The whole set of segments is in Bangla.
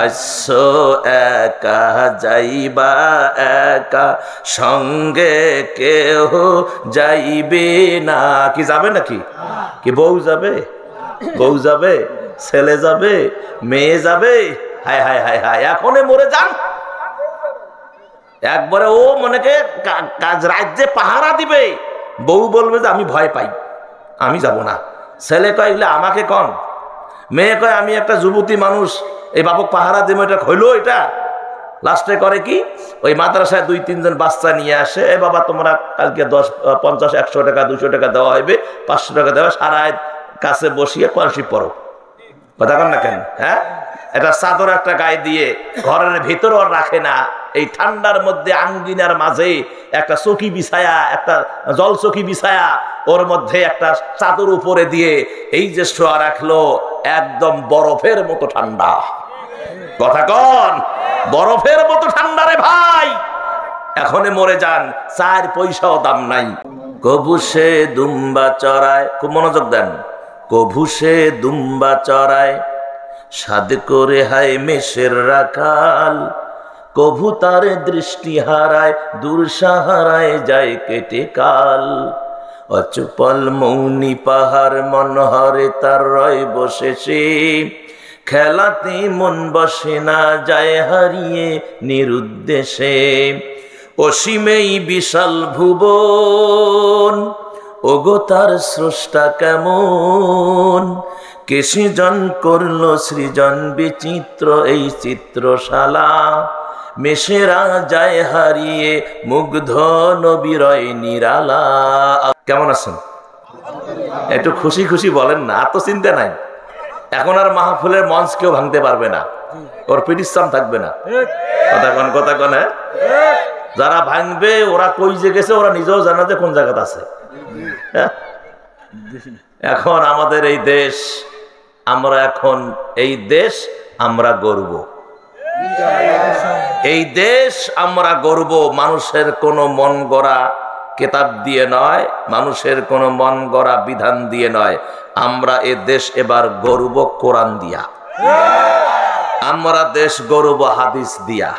আসো একা যাইবা একা, সঙ্গে কেহ যাইবে না। কি যাবে নাকি? কি বউ যাবে? বউ যাবে, ছেলে যাবে, মেয়ে যাবে? হায় হায় হায় হায়, এখনে মরে যান। একবারে ও মনেকে রাজ্যে পাহারা দিবে, বউ বলবে যে আমি ভয় পাই, আমি যাব না। ছেলে কয় আমাকে কন, মেয়ে কয় আমি একটা যুবতী মানুষ, এই বাপক পাহারা দেবো, এটা হইলো এটা। লাস্টে করে কি, ওই মাদ্রাসায় 2-3 জন বাচ্চা নিয়ে আসে, এ বাবা তোমরা কালকে 10, 50, 100 টাকা 200 টাকা দেওয়া হইবে, 500 টাকা দেওয়া, সারা কাছে বসিয়ে কোরআন পড়ো। কথা কন না কেন? হ্যাঁ, এটা চাদর একটা গায়ে দিয়ে ঘরের ভিতর আর রাখে না, এই ঠান্ডার মধ্যে আঙ্গিনার মাঝে একটা চকি বিছায়া, একটা জল চকি বিছায়া, ওর মধ্যে একটা চাদর উপরে দিয়ে এই যে শোয়া রাখলো, একদম বরফের মতো ঠান্ডা। কথা কন, বরফের মতো ঠান্ডা রে ভাই। এখনে মরে যান, 4 পয়সাও দাম নাই। কবু সে দুম্বা চড়ায়, খুব মনোযোগ দেন, কবু সে দুম্বা চড়ায়, সাদ করে হায় মেষের রাখাল, কভু তার দৃষ্টি হারায়, দূর সাহারায় যায় কেটে কাল। অচপল মৌনি পাহাড় মনোহরে তার রয় বসেছে, খেলাতে মন বসে না, যায় হারিয়ে নিরুদ্দেশে। অসীমেই বিশাল ভুবন, ওগো তার স্রষ্টা কেমন, কে সৃজন করলো সৃজন বিচিত্র এই চিত্রশালা। মেষেরা যায় হারিয়ে, মুগ্ধ নবীরয় নিরালা। কেমন আছেন? একটু খুশি খুশি বলেন না, এত চিন্তা নাই। এখন আর মাহফিলের মঞ্চ কেউ ভাঙতে পারবে না, ওর পিটিশন থাকবে না। কথা কন, কথা কন। যারা ভাঙবে ওরা কই যে গেছে, ওরা নিজেও জানে যে কোন জায়গাতে আছে। এখন আমাদের এই দেশ, আমরা এখন এই দেশ আমরা গর্ব, এই দেশ আমরা গর্ব। মানুষের কোনো মন গড়া কেতাব দিয়ে নয়, মানুষের কোনো মন গড়া বিধান দিয়ে নয়, আমরা এ দেশ এবার গর্ব কোরআন দিয়া, আমরা দেশ গর্ব হাদিস দিয়া।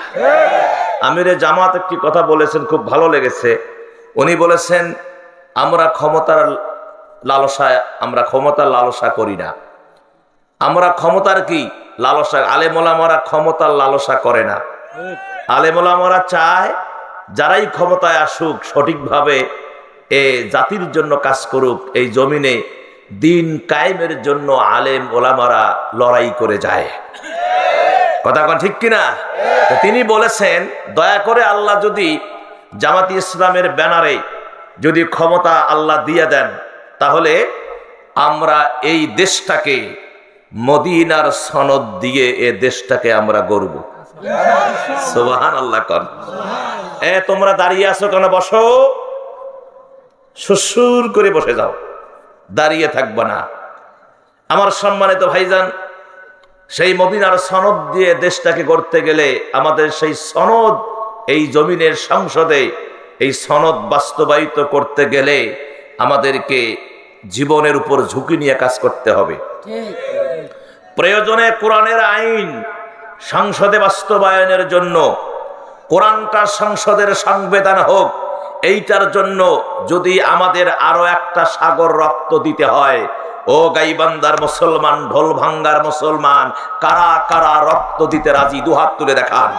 আমিরে জামাত একটি কথা বলেছেন, খুব ভালো লেগেছে। উনি বলেছেন আমরা ক্ষমতার লালসায়, আমরা ক্ষমতার লালসা করি না, আমরা ক্ষমতার কি লালসা। আলেম ওলামারা ক্ষমতার লালসা করে না। আলেম ওলামারা চায় যারাই ক্ষমতায় আসুক সঠিকভাবে এ জাতির জন্য কাজ করুক, এই জমিনে দিন কায়েমের জন্য আলেম ওলামারা লড়াই করে যায়। কথা কোন ঠিক কিনা? তিনি বলেছেন দয়া করে আল্লাহ যদি জামাতি ইসলামের ব্যানারে যদি ক্ষমতা আল্লাহ দিয়ে দেন, তাহলে আমরা এই দেশটাকে মদিনার সনদ দিয়ে এ দেশটাকে আমরা গড়ব। সুবহানাল্লাহ কর। তোমরা দাঁড়িয়ে আছো কেন? বসো, সুসুর করে বসে যাও, দাঁড়িয়ে থাকবে না। আমার সম্মানিত ভাইজান, সেই মদিনার সনদ দিয়ে দেশটাকে গড়তে গেলে আমাদের সেই সনদ এই জমিনের সংসদে, এই সনদ বাস্তবায়িত করতে গেলে আমাদেরকে জীবনের উপর ঝুঁকি নিয়ে কাজ করতে হবে। প্রয়োজনে কোরআনের আইন সংসদে বাস্তবায়নের জন্য, কোরআনটা সংসদের সংবিধান হোক, এইটার জন্য যদি আমাদের আরো একটা সাগর রক্ত দিতে হয়, ও গাইবান্দার মুসলমান, ঢোল ভাঙ্গার মুসলমান, কারা কারা রক্ত দিতে রাজি? দুহাত তুলে দেখান।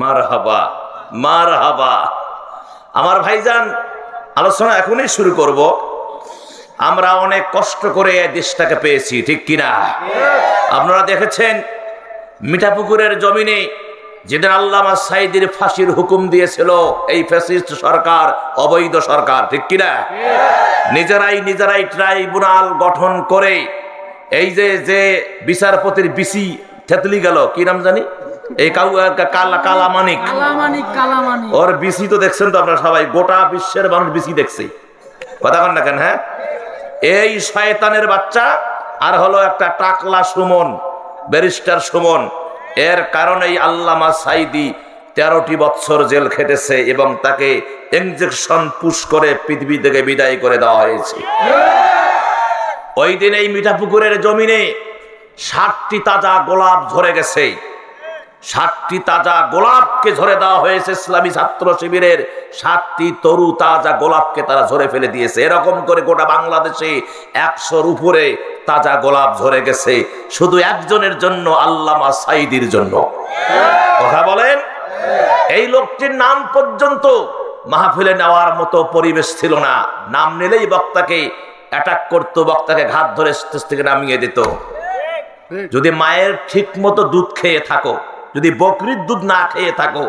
মারহাবা, মারহাবা। আমার ভাইজান, আলোচনা এখনই শুরু করব। আমরা অনেক কষ্ট করে দেশটাকে পেয়েছি, ঠিক কিনা? আপনারা দেখেছেন মিঠাপুকুরের জমিনে যেদিন আল্লামা সাঈদীর ফাঁসির হুকুম দিয়েছিল এই ফ্যাসিস্ট সরকার, অবৈধ সরকার, ঠিক কিনা? নিজেরাই ট্রাইব্যুনাল গঠন করে এই যে বিচারপতির বিসি থেতলি গেল, কি নাম জানি, এই কালামানিক, ওর বিসি তো দেখছেন তো আপনারা সবাই, গোটা বিশ্বের মানুষ বিসি দেখছে। কথা বল না কেন? হ্যাঁ, এই শয়তানের বাচ্চা আর হলো একটা টাকলা সুমন, ব্যারিস্টার সুমন, এর কারণেই আল্লামা সাঈদী 13টি বছর জেল খেটেছে এবং তাকে ইনজেকশন পুশ করে পৃথিবী থেকে বিদায় করে দেওয়া হয়েছে। ওই দিন এই মিঠাপুকুরের জমিনে 60টি তাজা গোলাপ ঝরে গেছে। 60টি তাজা গোলাপকে ঝরে দেওয়া হয়েছে। ইসলামী ছাত্র শিবিরের 7টি তরু তাজা গোলাপকে তারা ঝরে ফেলে দিয়েছে। এরকম করে গোটা বাংলাদেশে 100-র উপরে তাজা গোলাপ ঝরে গেছে শুধু একজনের জন্য, আল্লামা সাঈদীর জন্য। কথা বলেন, এই লোকটির নাম পর্যন্ত মাহফিলে নেওয়ার মতো পরিবেশ ছিল না। নাম নিলেই বক্তাকে অ্যাটাক করতো, বক্তাকে ঘাত ধরে স্টেজ থেকে নামিয়ে দিত। যদি মায়ের ঠিক মতো দুধ খেয়ে থাকো, যদি বকরির দুধ না খেয়ে থাকো,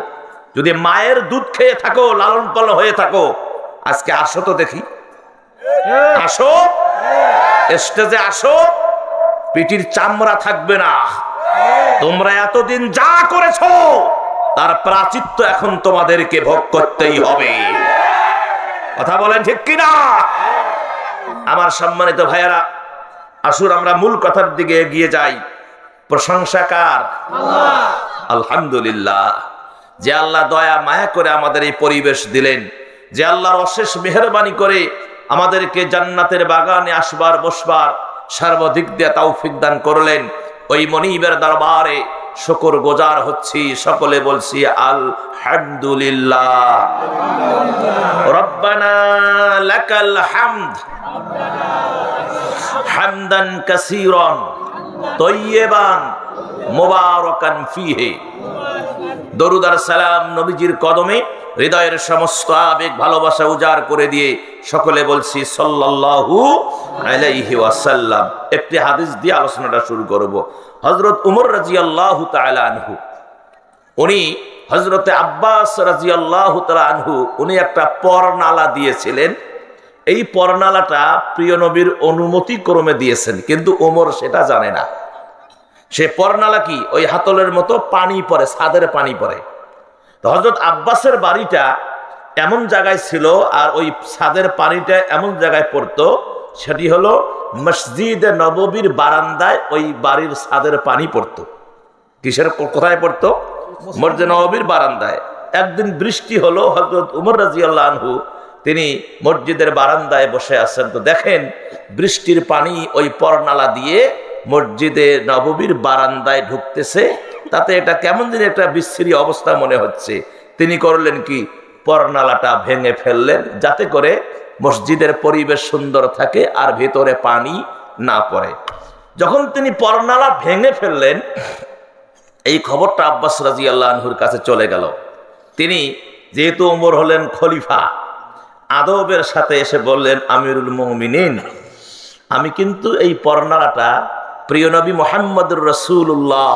যদি মায়ের দুধ খেয়ে থাকো, লালন পালন হয়ে থাকো, আজকে আসো তো দেখি, আসো স্টেজে আসো, পিঠির চামড়া থাকবে না। তোমরা এতদিন যা করেছো তার প্রাচিত্য এখন তোমাদেরকে ভোগ করতেই হবে। কথা বলেন ঠিক কিনা? আমার সম্মানিত ভাইয়েরা, আসুন আমরা মূল কথার দিকে এগিয়ে যাই। প্রশংসা কার? আল্লাহ। আলহামদুলিল্লাহ, যে আল্লাহ দয়া মায়া করে আমাদের এই পরিবেশ দিলেন, যে আল্লাহর অশেষ মেহেরবানি করে আমাদেরকে জান্নাতের বাগানে আসবার বসবার সর্বাধিক দিয়ে তৌফিক দান করলেন, ওই মনিবের দরবারে শুকর গুজার হচ্ছি। সকলে বলছি আলহামদুলিল্লাহ। রব্বানা লাকাল হামদ হামদান কাসীরান তাইয়্যিবান মুবারাকান ফীহি। দরুদ আর সালাম নবীজির কদমে, হৃদয়ের সমস্ত আবেগ ভালোবাসা উজাড় করে দিয়ে সকলে বলছি সাল্লাল্লাহু আলাইহি ওয়াসাল্লাম। একটি হাদিস দিয়ে আলোচনাটা শুরু করব। হযরত উমর রাদিয়াল্লাহু তাআলা আনহু, উনি হযরতে আব্বাস রাদিয়াল্লাহু তাআলা আনহু, উনি একটা পরনালা দিয়েছিলেন। এই পরনালাটা প্রিয় নবীর অনুমতি ক্রমে দিয়েছেন, কিন্তু ওমর সেটা জানে না। সে পরনালা কি? ওই হাতলের মতো পানি পড়ে, ছাদের পানি পড়ে। তো হযরত আব্বাসের বাড়িটা এমন জায়গায় ছিল, আর ওই ছাদের পানিটা এমন জায়গায় পড়তো, সেটি হলো মসজিদে নববীর বারান্দায় ওই বাড়ির ছাদের পানি পড়তো। কিসের কোথায় পড়তো? মসজিদে নববীর বারান্দায়। একদিন বৃষ্টি হলো, হযরত উমর রাদিয়াল্লাহু আনহু তিনি মসজিদের বারান্দায় বসে আছেন। তো দেখেন বৃষ্টির পানি ওই পরনালা দিয়ে মসজিদে নববীর বারান্দায় ঢুকতেছে। তাতে এটা কেমন দিন একটা বিশ্রী অবস্থা মনে হচ্ছে। তিনি করলেন কি, পরনালাটা ভেঙে ফেললেন, যাতে করে মসজিদের পরিবেশ সুন্দর থাকে আর ভেতরে পানি না পড়ে। যখন তিনি পরনালা ভেঙে ফেললেন, এই খবরটা আব্বাস রাদিয়াল্লাহু আনহুর কাছে চলে গেল। তিনি যেহেতু ওমর হলেন খলিফা, আদবের সাথে এসে বললেন, আমিরুল মুমিনিন, আমি কিন্তু এই পরনালাটা প্রিয় নবী মুহাম্মদুর রাসূলুল্লাহ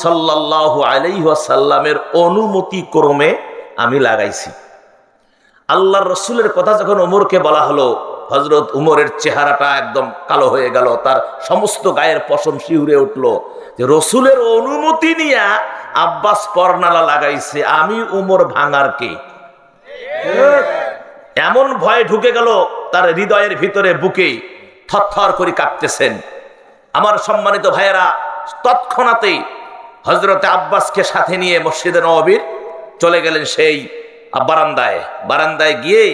সাল্লাল্লাহু আলাইহি ওয়াসাল্লামের অনুমতি ক্রমে আমি লাগাইছি। আল্লাহর রসুলের কথা যখন ওমরকে বলা হলো, হযরত উমরের চেহারাটা একদম কালো হয়ে গেল, তার সমস্ত গায়ের পশম শিউরে উঠলো যে রসুলের অনুমতি নিয়ে আব্বাস পরনালা লাগাইছে, আমি উমর ভাঙার কে? এমন ভয় ঢুকে গেল তার হৃদয়ের ভিতরে, বুকে থরথর করে কাঁপতেছেন। আমার সম্মানিত ভাইয়েরা, তৎক্ষণাতেই হযরতে আব্বাসকে সাথে নিয়ে মসজিদে নববীর চলে গেলেন সেই বারান্দায়। বারান্দায় গিয়ে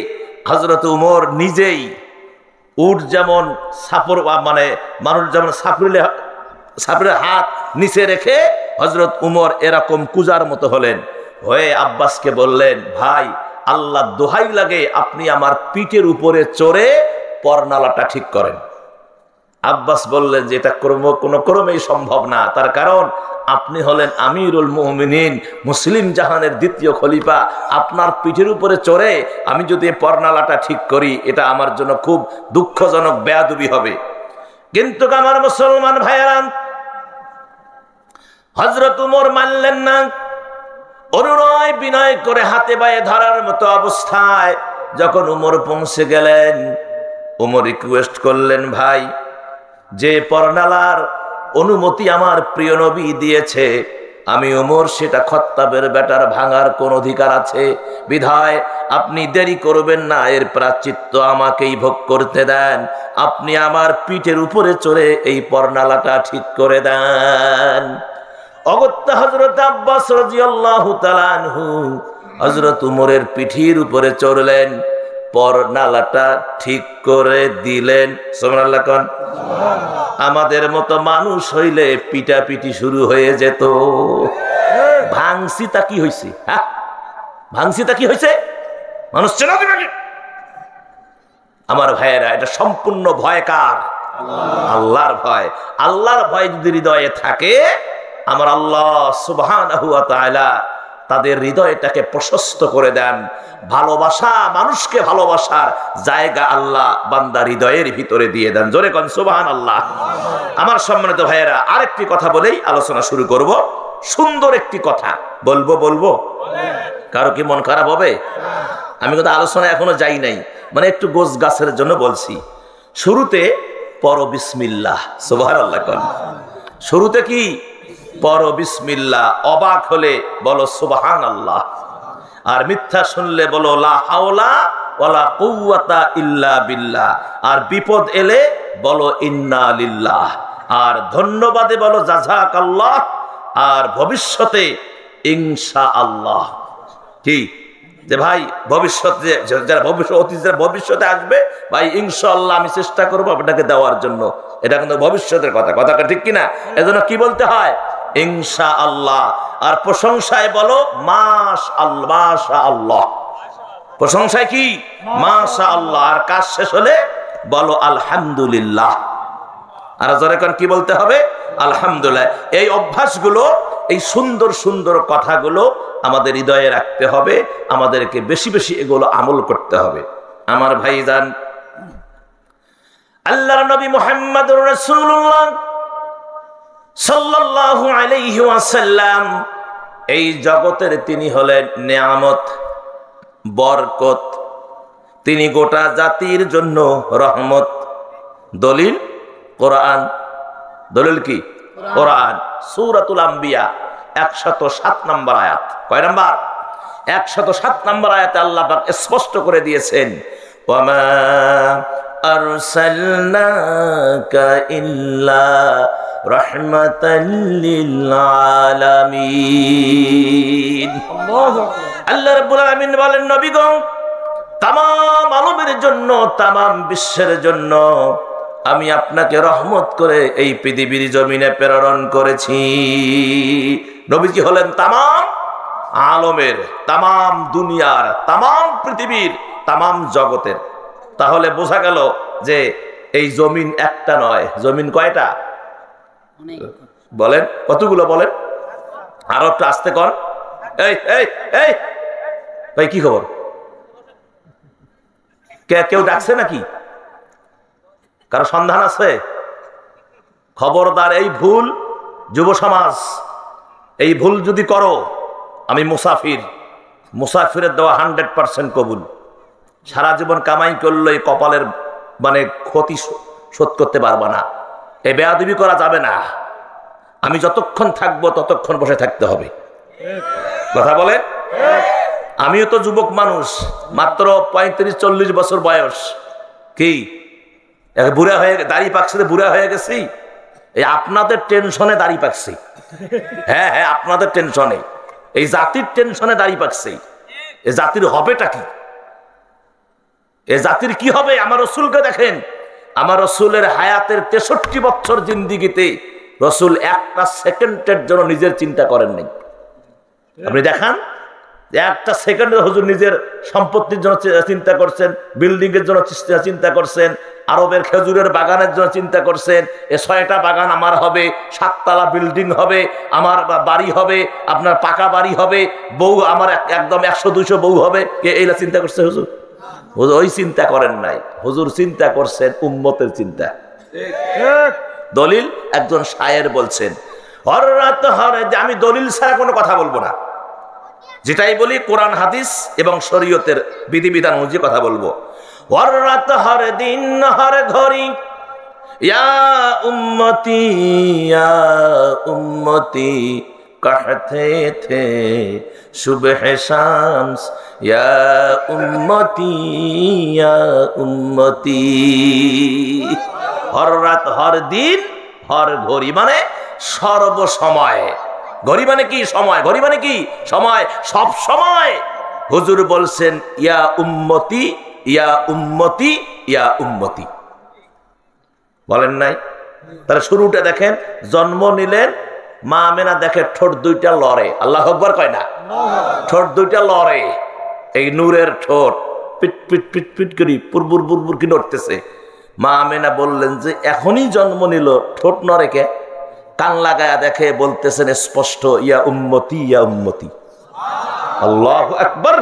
হযরত উমর নিজেই উট যেমন সাপর, মানে মানুষ যেমন সাপড়ের হাত নিচে রেখে হযরত উমর এরকম কুজার মতো হলেন, হয়ে আব্বাসকে বললেন, ভাই আল্লাহ দোহাই লাগে আপনি আমার পিঠের উপরে চড়ে পরনালাটা ঠিক করেন। আব্বাস বললেন যে এটা কোনো ক্রমেই সম্ভব না, তার কারণ আপনি হলেন আমিরুল মুমিনিন, মুসলিম জাহানের দ্বিতীয় খলিফা। আপনার পিঠের উপরে চড়ে আমি যদি পরনালাটা ঠিক করি, এটা আমার জন্য খুব দুঃখজনক, বেয়াদবি হবে। কিন্তু আমার মুসলমান ভাইয়েরা, হযরত উমর মানলেন না। অনুনয় বিনয় করে হাতে বায়ে ধরার মতো অবস্থায় যখন উমর পৌঁছে গেলেন, উমর রিকোয়েস্ট করলেন, ভাই যে পরনালার অনুমতি আমার প্রিয় নবী দিয়েছে, আমি ওমর সেটা খত্তাবের বেটার ভাঙার কোন অধিকার আছে? বিধায় আপনি দেরি করবেন না, এর প্রায়শ্চিত্ত আমাকেই ভোগ করতে দেন। আপনি আমার পিঠের উপরে চড়ে এই পর্ণালাটা ঠিক করে দেন। অগত্যা হযরত আব্বাস রাদিয়াল্লাহু তাআলা আনহু হযরত উমরের পিঠের উপরে চড়লেন, পর্ণালাটা ঠিক করে দিলেন। সুবহানাল্লাহ কোন। আমাদের মতো মানুষ হইলে পিটাপিটি শুরু হয়ে যেত। ভাঙসিতা কি হয়েছে? হ্যাঁ, ভাঙসিতা কি হয়েছে? মানুষ চেনা দিবে কি? আমার ভাইয়েরা, এটা সম্পূর্ণ ভয় কার? আল্লাহর ভয়। আল্লাহর ভয় যদি হৃদয়ে থাকে, আমার আল্লাহ সুবহানাহু ওয়া তাআলা তাদের হৃদয়টাকে প্রশস্ত করে দেন। ভালোবাসা, মানুষকে ভালোবাসার জায়গা আল্লাহ বান্দার হৃদয়ের ভিতরে দিয়ে দেন। জোরে কোন সুবহানাল্লাহ। আমার সম্মানিত ভাইয়েরা, আরেকটি কথা বলেই আলোচনা শুরু করব। সুন্দর একটি কথা বলবো। কারো কি মন খারাপ হবে? আমি কিন্তু আলোচনা এখনো যাই নাই, মানে একটু গোছ গাছের জন্য বলছি। শুরুতে পড়ো বিসমিল্লাহ। সুবহানাল্লাহ কোন। শুরুতে কি? পড়ো বিসমিল্লাহ। অবাক হলে বলো সুবহানাল্লাহ। আর মিথ্যা শুনলে বলো লা হাওলা ওয়ালা কুওয়াতা ইল্লা বিল্লাহ। আর বিপদ এলে বলো ইন্না লিল্লাহ। আর ধন্যবাদে বলো জাযাকাল্লাহ। আর ভবিষ্যতে ইনশাআল্লাহ। কি যে ভাই ভবিষ্যতে যারা ভবিষ্যতে আসবে, ভাই ইনশাআল্লাহ আমি চেষ্টা করবো আপনাকে দেওয়ার জন্য। এটা কিন্তু ভবিষ্যতের কথা, কথাটা ঠিক কিনা? এজন্য কি বলতে হয়? ইনশাআল্লাহ। আর প্রশংসায় বলো মাশাআল্লাহ। প্রশংসায় কি? মাশাআল্লাহ। আর কাজ শেষ হলে বলো আলহামদুলিল্লাহ। আর জোরে কোন কি বলতে হবে? আলহামদুলিল্লাহ। এই অভ্যাসগুলো, এই সুন্দর সুন্দর কথাগুলো আমাদের হৃদয়ে রাখতে হবে। আমাদেরকে বেশি বেশি এগুলো আমল করতে হবে। আমার ভাইজান, আল্লাহর নবী মুহাম্মদুর রাসূলুল্লাহ সাল্লাল্লাহু আলাইহি ওয়াসাল্লাম এই জগতের তিনি হলেন নিয়ামত, বরকত। তিনি গোটা জাতির জন্য রহমত। দলিল কোরআন। দলিল কি? কোরআন। সূরাতুল আম্বিয়া 107 নম্বর আয়াত। কয় নাম্বার? 107 নম্বর আয়াতে আল্লাহ পাক স্পষ্ট করে দিয়েছেন, ওয়ামা আরসালনাকা ইল্লা রাহমাতাল লিল আলামিন। আল্লাহ রাব্বুল আলামিন বলেন, নবীগণ তামাম আলমের জন্য, তামাম বিশ্বের জন্য আমি আপনাকে রহমত করে এই পৃথিবীর জমিনে প্রেরণ করেছি। নবীজি হলেন তামাম আলমের, তামাম দুনিয়ার, তামাম পৃথিবীর, তামাম জগতের। তাহলে বোঝা গেল যে এই জমিন একটা নয়। জমিন কয়টা? বলেন কতগুলো? বলেন আরো একটু আস্তে কর। এই এই এই ভাই, কি খবর? কেউ ডাকছে নাকি? কারো সন্ধান আছে? খবরদার, এই ভুল যুব সমাজ, এই ভুল যদি করো, আমি মুসাফিরের দেওয়া 100% কবুল। সারা জীবন কামাই করলো এই কপালের মানে ক্ষতি শোধ করতে পারবা না। এই বেয়াদবি করা যাবে না। আমি যতক্ষণ থাকবো ততক্ষণ বসে থাকতে হবে। কথা বলে। আমিও তো যুবক মানুষ, মাত্র 35-40 বছর বয়স। কি বুড়া হয়ে, দাড়ি পাকছে, বুড়া হয়ে গেছি। এই আপনাদের টেনশনে দাড়ি পাকছি। হ্যাঁ, আপনাদের টেনশনে, এই জাতির টেনশনে দাড়ি পাকছে। এই জাতির হবেটা কি? এ জাতির কি হবে? আমার রসুলকে দেখেন। আমার রসুলের হায়াতের 63 বছর জিন্দিগিতে রসুল একটা সেকেন্ডের জন্য নিজের চিন্তা করেন নাই। আপনি দেখান, একটা সেকেন্ডে হুজুর নিজের সম্পত্তির জন্য চিন্তা করছেন, বিল্ডিং এর জন্য চিন্তা করছেন, আরবের খেজুরের বাগানের জন্য চিন্তা করছেন। 6টা বাগান আমার হবে, 7 তলা বিল্ডিং হবে, আমার বাড়ি হবে, আপনার পাকা বাড়ি হবে, বউ আমার একদম 100-200 বউ হবে। এইটা চিন্তা করছে হুজুর? হুজুর ওই চিন্তা করেন নাই। হুজুর চিন্তা করছেন উম্মতের চিন্তা। দলিল, একজন শায়ের বলছেন, আমি দলিল ছাড়া কোনো কথা বলবো না। যেটাই বলি কোরআন হাদিস এবং শরীয়তের বিধিবিধান অনুযায়ী কথা বলবো। হর রাত হর দিন হর ঘড়ি ইয়া উম্মতি कहते थे सुबह शाम्स या उम्मती या उम्मती। हर रात हर दिन हर घड़ी माने सर्व समय। घड़ी माने की समय, घड़ी माने की समय, सब समय হুজুর বলছেন ইয়া উম্মতি ইয়া উম্মতি ইয়া উম্মতি। বলেন নাই? তাহলে শুরুটা দেখেন, জন্ম নিলেন মা আমেনা, দেখে ঠোঁট দুইটা লড়ে, আল্লাহু আকবার কয় না? ঠোঁট দুইটা লড়ে, এই নূরের ঠোঁট পিট পিট পিট পিট করি পুরপুর পুরপুর কি নড়তেছে। মা আমেনা বললেন যে এখনই জন্ম নিল, ঠোঁট নড়ে কে? কান লাগায়া দেখে, বলতেছেন স্পষ্ট ইয়া উম্মতি ইয়া উম্মতি। আল্লাহু আকবার।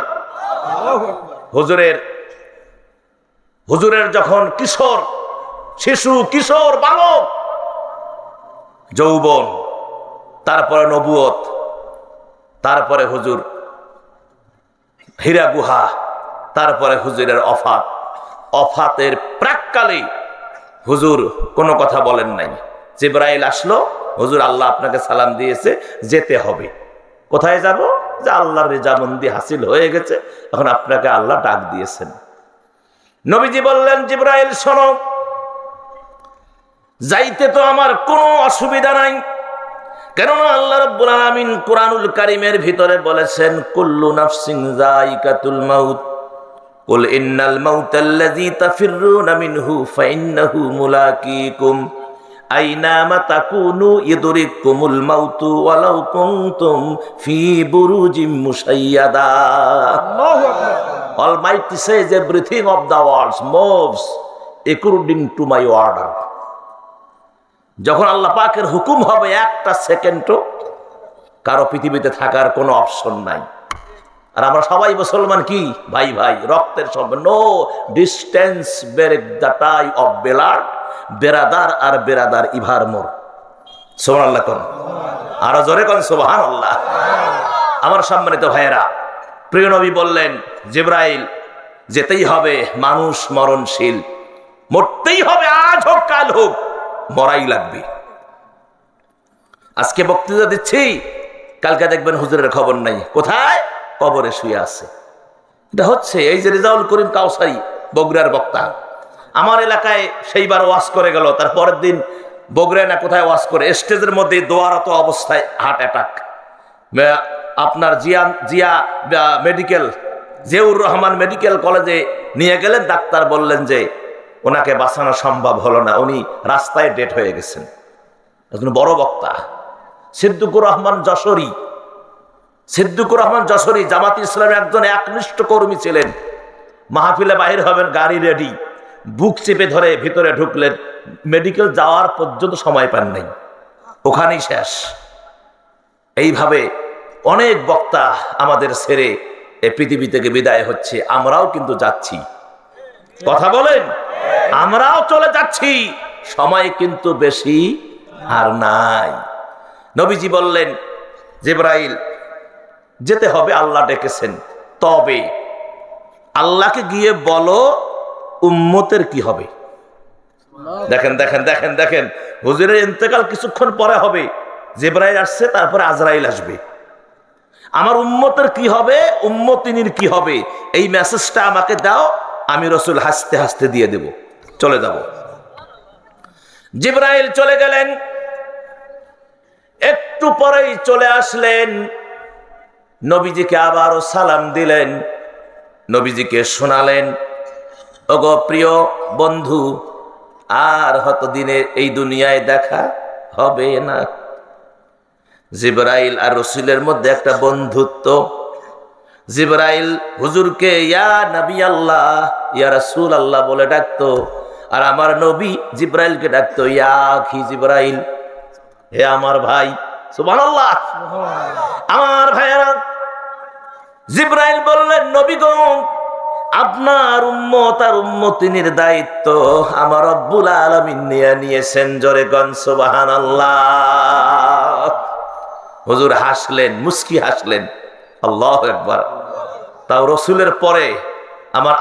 হুজুরের যখন কিশোর, শিশু, কিশোর, বালক, যৌবন, তারপরে নবুয়ত, তারপরে হুজুর হীরা গুহা, তারপরে হুজুরের অফাত। অফাতের প্রাককালে হুজুর কোনো কথা বলেন নাই। জিবরাইল আসলো, হুজুর আল্লাহ আপনাকে সালাম দিয়েছে, যেতে হবে। কোথায় যাব? যে আল্লাহর রেজামন্দি হাসিল হয়ে গেছে, এখন আপনাকে আল্লাহ ডাক দিয়েছেন। নবীজি বললেন, জিবরাইল শোনো, যাইতে তো আমার কোনো অসুবিধা নাই, কেননা আল্লাহ রাব্বুল আলামিন কুরআনুল কারীমের ভিতরে বলেছেন কুল্লু নাফসিন যায়িকাতুল মাউত কুল ইন্নাল মাউতাল্লাযী তাফিররুনা মিনহু ফাইন্নাহু মুলাকীকুম আইনামা তাকুনু ইদরিকুমুল মাউতু ওয়ালাউ কুনতুম ফি বুরুজিম মুশাইয়াদা। আল্লাহু আকবার। Almighty says everything of the world moves according to my order. যখন আল্লাহ পাকের হুকুম হবে, একটা সেকেন্ডও কারো পৃথিবীতে থাকার কোনো অপশন নাই। আর আমরা সবাই মুসলমান, কি ভাই ভাই, রক্তের সম্পর্ক, no distance break the tie of blood, বেরাদার আর বেরাদার ইভার মোর। সুবহানাল্লাহ কোন, আরো জোরে কোন সুবহানাল্লাহ। আমার সম্মানিত ভাইয়েরা, প্রিয় নবী বললেন, জিবরাইল যেতেই হবে, মানুষ মরণশীল, মরতেই হবে, আজ হোক কাল হোক, মরাই লাগবে। আজকে বক্তৃতা দিচ্ছি, কালকে দেখবেন হুজুরের খবর নাই, কোথায়? কবরে শুয়ে আছে। এটা হচ্ছে এই যে রেজাউল করিম কাউসারি, বগুড়ার বক্তা, আমার এলাকায় সেইবার ওয়াজ করে গেল, তার পরের দিন বগুড়ায় না কোথায় ওয়াজ করে, স্টেজের মধ্যে দোয়ারত অবস্থায় হার্ট অ্যাটাক। আপনার জিয়া মেডিকেল, জিয়াউর রহমান মেডিকেল কলেজে নিয়ে গেলেন, ডাক্তার বললেন যে ওনাকে বাঁচানো সম্ভব হলো না, উনি রাস্তায় ডেড হয়ে গেছেন। একজন বড় বক্তা সিদ্দিকুর রহমান যশোরী, সিদ্দিকুর রহমান যশোরী জামাত ইসলামের একজন একনিষ্ঠ কর্মী ছিলেন। মাহফিলে বাহির হবেন, গাড়ি রেডি, বুক চেপে ধরে ভিতরে ঢুকলেন, মেডিকেল যাওয়ার পর্যন্ত সময় পান নাই, ওখানেই শেষ। এইভাবে অনেক বক্তা আমাদের ছেড়ে এই পৃথিবী থেকে বিদায় হচ্ছে, আমরাও কিন্তু যাচ্ছি। কথা বলেন, আমরাও চলে যাচ্ছি, সময় কিন্তু বেশি আর নাই। নবীজি বললেন, জিবরাইল যেতে হবে, আল্লাহ ডেকেছেন, তবে আল্লাহকে গিয়ে বলো উম্মতের কি হবে। দেখেন দেখেন দেখেন দেখেন, হুজুরের ইন্তেকাল কিছুক্ষণ পরে হবে, জিবরাইল আসছে, তারপরে আজরাইল আসবে। আমার উম্মতের কি হবে, উম্মতিনীর কি হবে, এই মেসেজটা আমাকে দাও, আমি রসুল হাসতে হাসতে দিয়ে দেব, চলে যাব। জিবরাইল চলে গেলেন, একটু পরেই চলে আসলেন, নবীজিকে আবারও সালাম দিলেন, নবীজিকে শোনালেন, ওগো প্রিয় বন্ধু, আর হত দিনে এই দুনিয়ায় দেখা হবে না। জিবরাইল আর রসুলের মধ্যে একটা বন্ধুত্ব। জিবরাইল হুজুরকে ইয়া নবী আল্লাহ, ইয়া রাসূল আল্লাহ বলে ডাকতো, আর আমার নবী জিবরাইলকে ডাকতো ইয়া আখি জিবরাইল, হে আমার ভাই। সুবহানাল্লাহ। আমার ভাইয়েরা, জিবরাইল বললেন, নবী গো, আপনার উম্মত আর উম্মতিনীর দায়িত্ব আমার রব্বুল আলামিন নিয়েছেন। জোরে গন সুবহানাল্লাহ। হুজুর হাসলেন, মুস্কি হাসলেন, আল্লাহু আকবার। তাও রসুলের পরে, আমার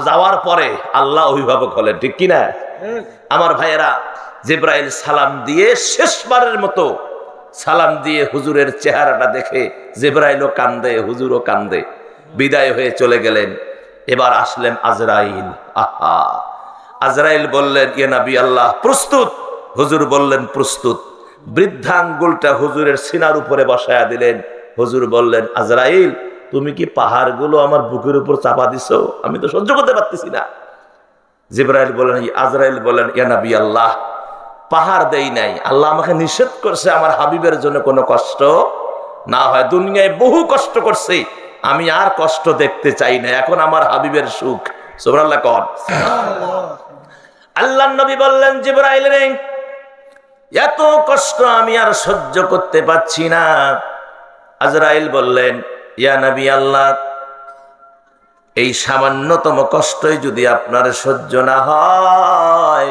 যাওয়ার পরে আল্লাহ অভিভাবক হলেন, ঠিক কিনা? আমার ভাইয়েরা, জিবরাইল সালাম দিয়ে শেষবারের মতো সালাম দিয়ে হুজুরের চেহারাটা দেখে জিবরাইলও কান্দে, হুজুরও কান্দে। বিদায় হয়ে চলে গেলেন। এবার আসলেন আজরাইল। আহা, আজরাইল বললেন, ইয়া নবী আল্লাহ, প্রস্তুত? হুজুর বললেন প্রস্তুত। বৃদ্ধা আঙ্গুলটা হুজুরের সিনার উপরে বসায়া দিলেন। হুজুর বললেন, আজরাইল, তুমি কি পাহাড়গুলো আমার বুকের উপর চাপা দিছো? আমি তো সহ্য করতে পারতেছি না। জিবরাইল বলেন, আজরাইল বলেন, ইয়া নবী আল্লাহ, পাহাড় দেই নাই, আল্লাহ আমাকে নিষেধ করছে আমার হাবিবের জন্য কোনো কষ্ট না হয়। দুনিয়ায় বহু কষ্ট করছে, আমি আর কষ্ট দেখতে চাই না, এখন আমার হাবিবের সুখ। সুবহানাল্লাহ কর। আল্লাহর নবী বললেন, জিবরাইল রে, এত কষ্ট আমি আর সহ্য করতে পারছি না। আজরাইল বললেন, ইয়া নবী আল্লাহ, এই সামান্যতম কষ্টই যদি আপনার সহ্য না হয়,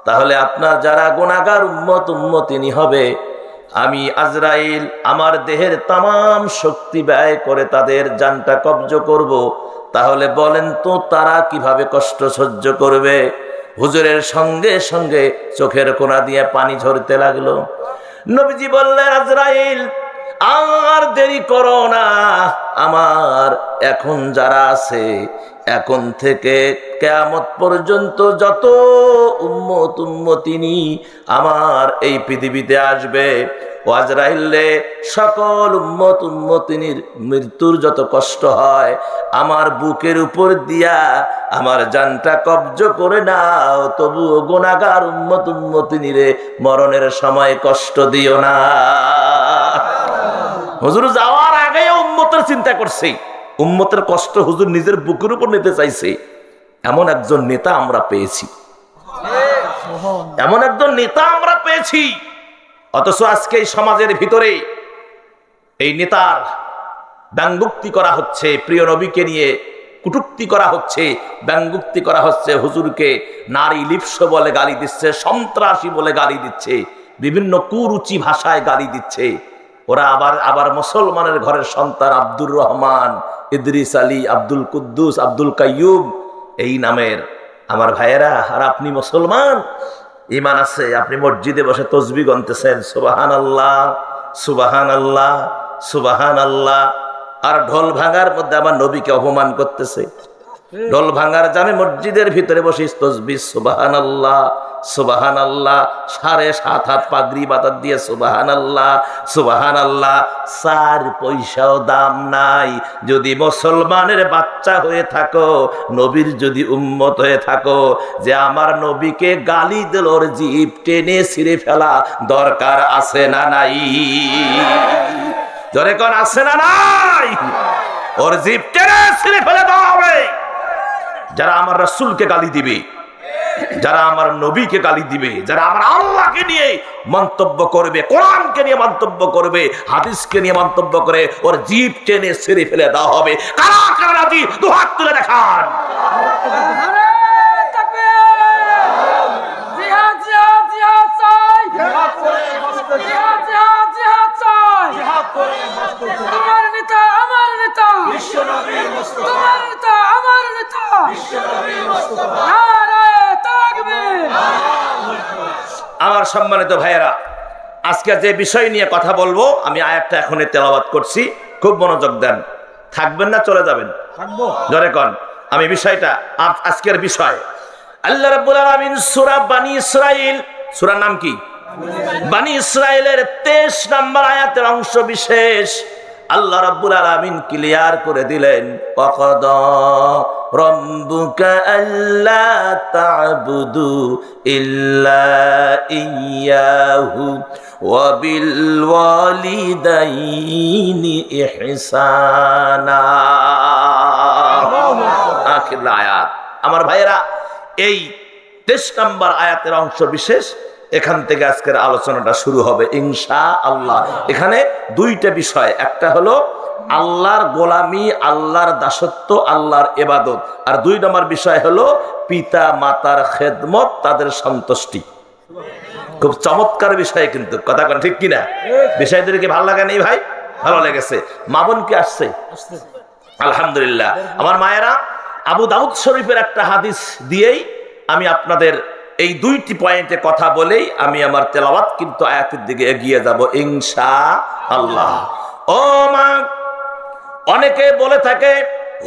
তাহলে আপনার যারা গুনাহগার উম্মত উম্মতিনী হবে, আমি আজরাইল আমার দেহের তামাম শক্তি ব্যয় করে তাদের জানটা কব্জ করব। তাহলে বলেন তো তারা কিভাবে কষ্ট সহ্য করবে? হুজুরের সঙ্গে সঙ্গে চোখের কোনা দিয়ে পানি ঝরতে লাগলো। নবীজি বললেন, আজরাইল, আর দেরি করো না, আমার এখন যারা আছে, এখন থেকে কিয়ামত পর্যন্ত যত উম্মত উম্মতিনী আমার এই পৃথিবীতে আসবে, ও আজরাইল রে, সকল উম্মত উম্মতিনীর মৃত্যুর যত কষ্ট হয়, আমার বুকের উপর দিয়া আমার জানটা কব্জ করে নাও, তবুও গুনাহগার উম্মত উম্মতিনীরে মরণের সময় কষ্ট দিও না। হুজুর যাওয়ার আগে উম্মতের চিন্তা করছে, উম্মতের কষ্ট হুজুর নিজের বুকের উপর নিতে চাইছে। এমন একজন নেতা আমরা পেয়েছি, এমন একজন নেতা আমরা পেয়েছি। অথচ আজকে এই সমাজের ভিতরে এই নেতার ব্যঙ্গোক্তি করা হচ্ছে, প্রিয় নবীকে নিয়ে কুটুক্তি করা হচ্ছে, ব্যঙ্গোক্তি করা হচ্ছে, হুজুরকে নারী লিপ্স বলে গালি দিচ্ছে, সন্ত্রাসী বলে গালি দিচ্ছে, বিভিন্ন কুরুচি ভাষায় গালি দিচ্ছে। ওরা আবার মুসলমানের ঘরের সন্তান আব্দুর রহমান, ইদ্রিস আলী, আব্দুল কুদ্দুস, আব্দুল কাইয়ুম এই নামের আমার ভাইয়েরা। আর আপনি মুসলমান, ঈমান আছে, আপনি মসজিদে বসে তাসবিহ গুনতেছেন, সুবহানাল্লাহ সুবহানাল্লাহ সুবহানাল্লাহ, আর ঢোল ভাঙার মধ্যে আমার নবীকে অপমান করতেছে। ঢোল ভাঙার জামে মসজিদের ভিতরে বসে তাসবিহ সুবহানাল্লাহ সুবহানাল্লাহ, 7.5 হাত পাগড়ি বাতার দিয়ে সুবহানাল্লাহ সুবহানাল্লাহ। 4 পয়সাও দাম নাই। যদি মুসলমানের বাচ্চা হয়ে থাকো, নবীর যদি উম্মত হয়ে থাকো, যে আমার নবীকে গালি দিল, ওর জিভ টেনে ছিঁড়ে ফেলা দরকার আছে না নাই? জোরে কোন আছে না নাই? ওর জিভ টেনে ছিঁড়ে ফেলে দেওয়া হবে। যারা আমার রাসূলকে গালি দিবে, যারা আমার নবীকে গালি দিবে, যারা আমার আল্লাহকে নিয়ে মন্তব্য করবে, কোরআনকে নিয়ে মন্তব্য করবে, হাদিসকে নিয়ে মন্তব্য করে, ওর জিভ টেনে ছিঁড়ে ফেলে দেওয়া হবে। কারা কারা রাজি? দুহাত তুলে দেখান। আমার সম্মানিত ভাইয়েরা, আজকে যে বিষয় নিয়ে কথা বলবো, আমি আয়াতটা এখনই তেলাওয়াত করছি, খুব মনোযোগ দেন। থাকবেন না চলে যাবেন? জোরে কোন। আমি বিষয়টা, আজকের বিষয়, আল্লাহ রাব্বুল আলামিন সূরা বানী ইসরাইল, সূরার নাম কি? বানী ইসরাইলের 23 নম্বর আয়াতের অংশ বিশেষ আল্লাহ রাব্বুল আলামিন ক্লিয়ার করে দিলেন, ওয়াকাদা রাব্বুকা আল্লা তা'বুদু ইল্লা ইয়্যাহু ওয়া বিল ওয়ালিদাইনি ইহসানা। আখির আয়াত। আমার ভাইয়েরা, এই 23 নম্বর আয়াতের অংশ বিশেষ, এখান থেকে আজকের আলোচনাটা শুরু হবে ইনশাআল্লাহ। এখানে 2টা বিষয়, একটা হলো আল্লাহর গোলামি, আল্লাহর দাসত্ব, আল্লাহর ইবাদত, আর 2 নম্বর বিষয় হলো পিতা মাতার খেদমত, তাদের সন্তুষ্টি। খুব চমৎকার বিষয়, কিন্তু কথা কোন ঠিক কিনা? বিষয়দের কি ভালো লাগে? নেই ভাই, ভালো লেগেছে। মা বোন কি আসছে? আলহামদুলিল্লাহ। আমার মায়েরা, আবু দাউদ শরীফের একটা হাদিস দিয়েই আমি আপনাদের এই দুইটি পয়েন্টে কথা বলেই আমি আমার তেলাওয়াত কিন্তু আয়াতের দিকে এগিয়ে যাব ইনশাআল্লাহ। ও মা, অনেকে বলে থাকে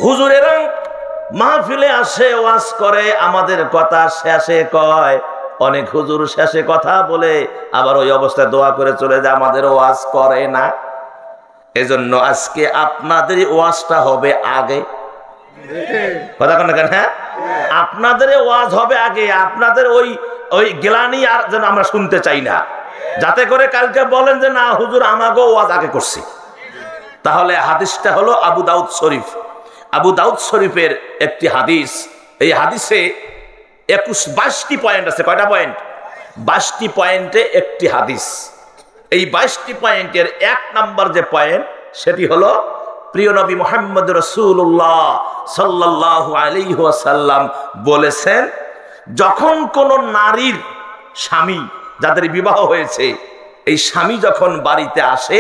হুজুরেরা মাহফিলে আসে ওয়াজ করে, আমাদের কথা শেষে কয়। অনেক হুজুর শেষে কথা বলে আবার ওই অবস্থায় দোয়া করে চলে যায়, আমাদের ওয়াজ করে না। এজন্য আজকে আপনাদের ওয়াজটা হবে আগে, কথা কোন কেন? হ্যাঁ, আপনাদের ওয়াজ হবে আগে। আপনাদের ওই গ্লানি আর যেন আমরা শুনতে চাই না, যাতে করে কালকে বলেন যে না হুজুর আমাকেও ওয়াজ আগে করছি। তাহলে হাদিসটা হলো আবু দাউদ শরীফ। আবু দাউদ শরীফের একটি হাদিস। এই হাদিসে 22টি পয়েন্ট আছে। কয়টা পয়েন্ট? 22টি পয়েন্টে একটি হাদিস। এই 22টি পয়েন্টের 1 নাম্বার যে পয়েন্ট, সেটি হলো প্রিয় নবী মুহাম্মদ রাসূলুল্লাহ সাল্লাল্লাহু আলাইহি ওয়াসাল্লাম বলেছেন, যখন কোন নারীর স্বামী, যাদের বিবাহ হয়েছে, এই স্বামী যখন বাড়িতে আসে,